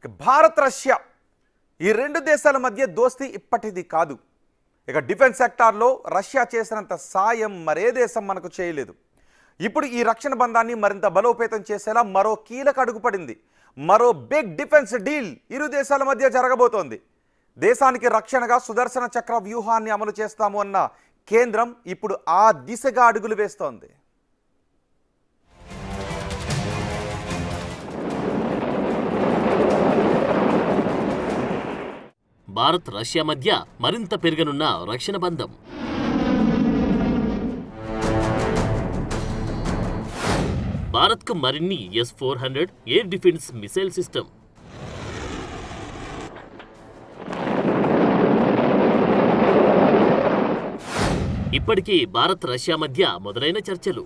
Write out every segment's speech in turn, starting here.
Bharat Russia ఈ రెండు దేశాల మధ్య దోస్తీ ఇప్పటిది కాదు. ఇక డిఫెన్స్ సెక్టార్లో రష్యా చేసినంత సాయం మరే దేశం మనకు చేయలేదు. ఇప్పుడు ఈ రక్షణ బంధాన్ని మరింత బలోపేతం చేసేలా మరో కీలక అడుగు పడింది. మరో బిగ్ డిఫెన్స్ డీల్ ఇరు దేశాల మధ్య జరగబోతోంది. దేశానికి రక్షణగా సుదర్శన చక్ర వ్యూహాన్ని అమలు చేస్తాము అన్న కేంద్రం ఇప్పుడు ఆ దిశగా అడుగులు వేస్తోంది. భారత్ రష్యా మధ్య మరింత పెరగనున్న రక్షణ బంధం. భారత్కు మరిన్ని S-400 air defence missile system. ఇప్పటికీ భారత్ రష్యా మధ్య మొదలైన చర్చలు.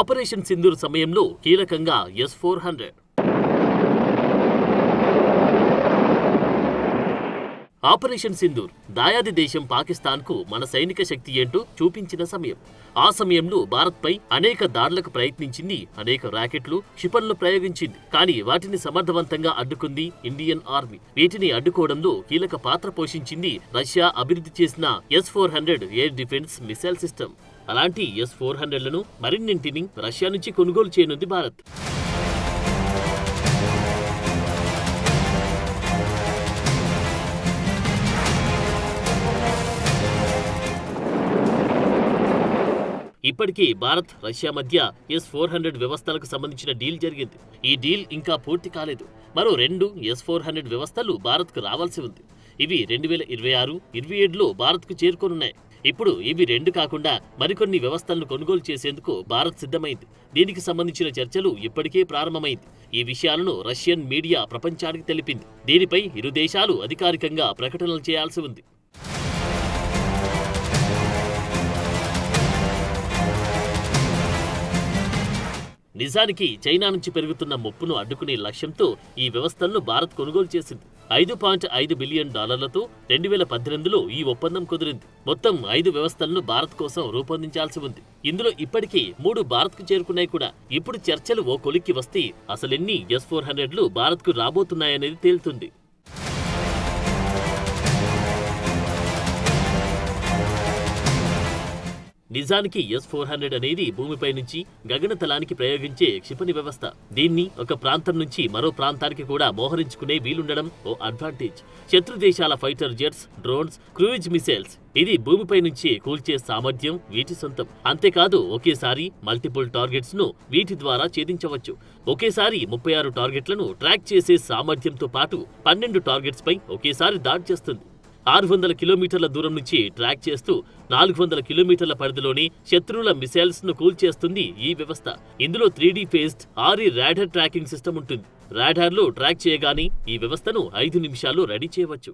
ఆపరేషన్ సింధూర్ సమయంలో కీలకంగా S-400. ఆపరేషన్ సింధూర్ దాయాది దేశం పాకిస్తాన్కు మన సైనిక శక్తి ఏంటో చూపించిన సమయం. ఆ సమయంలో భారత్పై అనేక దాడులకు ప్రయత్నించింది, అనేక రాకెట్లు, క్షిపణులు ప్రయోగించింది. కానీ వాటిని సమర్థవంతంగా అడ్డుకుంది ఇండియన్ ఆర్మీ. వీటిని అడ్డుకోవడంలో కీలక పాత్ర పోషించింది రష్యా అభివృద్ధి చేసిన S-400 air defence missile system. అలాంటి S-400లను మరిన్నింటిని రష్యా నుంచి కొనుగోలు చేయనుంది భారత్. ఇప్పటికీ భారత్ రష్యా మధ్య S-400 వ్యవస్థలకు సంబంధించిన డీల్ జరిగింది. ఈ డీల్ ఇంకా పూర్తి కాలేదు. మరో 2 S-400 వ్యవస్థలు భారత్కు రావాల్సి ఉంది. ఇవి 2026-27లో భారత్కు చేరుకోనున్నాయి. ఇప్పుడు ఇవి 2 కాకుండా మరికొన్ని వ్యవస్థలను కొనుగోలు చేసేందుకు భారత్ సిద్ధమైంది. దీనికి సంబంధించిన చర్చలు ఇప్పటికే ప్రారంభమైంది. ఈ విషయాలను రష్యన్ మీడియా ప్రపంచానికి తెలిపింది. దీనిపై ఇరు దేశాలు అధికారికంగా ప్రకటనలు చేయాల్సి ఉంది. నిజానికి చైనా నుంచి పెరుగుతున్న ముప్పును అడ్డుకునే లక్ష్యంతో ఈ వ్యవస్థలను భారత్ కొనుగోలు చేసింది. $5.5 బిలియన్ 2018లో ఈ ఒప్పందం కుదిరింది. మొత్తం 5 వ్యవస్థలను భారత్ కోసం రూపొందించాల్సి ఉంది. ఇందులో ఇప్పటికీ 3 భారత్కు చేరుకున్నాయి కూడా. ఇప్పుడు చర్చలు ఓ కొలిక్కి వస్తే అసలెన్ని S-400లు భారత్కు రాబోతున్నాయనేది తేలుతుంది. నిజానికి S-400 అనేది భూమిపై నుంచి గగనతలానికి ప్రయోగించే క్షిపణి వ్యవస్థ. దీన్ని ఒక ప్రాంతం నుంచి మరో ప్రాంతానికి కూడా మోహరించుకునే వీలుండడం ఓ అడ్వాంటేజ్. శత్రు దేశాల fighter jets, drones, cruise missiles ఇది భూమిపై నుంచి కూల్చే సామర్థ్యం వీటి సొంతం. అంతేకాదు ఒకేసారి మల్టిపుల్ టార్గెట్స్ ను వీటి ద్వారా ఛేదించవచ్చు. ఒకేసారి 36 టార్గెట్లను ట్రాక్ చేసే సామర్థ్యంతో పాటు 12 టార్గెట్స్ పై ఒకేసారి దాడి చేస్తుంది. 600 కిలోమీటర్ల దూరం నుంచి ట్రాక్ చేస్తూ 400 కిలోమీటర్ల పరిధిలోని శత్రువుల మిసైల్స్ ను కూల్చేస్తుంది ఈ వ్యవస్థ. ఇందులో 3D phased RE radar tracking system ఉంటుంది. రాడార్లో ట్రాక్ చేయగానే ఈ వ్యవస్థను 5 నిమిషాల్లో రెడీ చేయవచ్చు.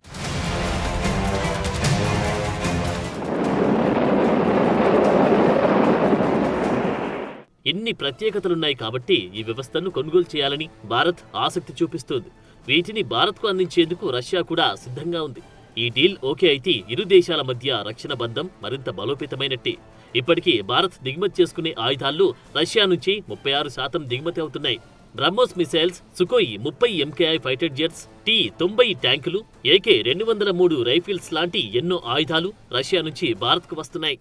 ఎన్ని ప్రత్యేకతలున్నాయి కాబట్టి ఈ వ్యవస్థను కొనుగోలు చేయాలని భారత్ ఆసక్తి చూపిస్తోంది. వీటిని భారత్కు అందించేందుకు రష్యా కూడా సిద్ధంగా ఉంది. ఈ డీల్ ఓకే అయితే ఇరు దేశాల మధ్య రక్షణ బంధం మరింత బలోపేతమైనట్టే. ఇప్పటికీ భారత్ దిగుమతి చేసుకునే ఆయుధాల్లో రష్యా నుంచి 36% దిగుమతి అవుతున్నాయి. BrahMos missiles, Sukhoi 30 MKI fighter jets, T-90 ట్యాంకులు, AK-203 రైఫిల్స్ లాంటి ఎన్నో ఆయుధాలు రష్యా నుంచి భారత్కు వస్తున్నాయి.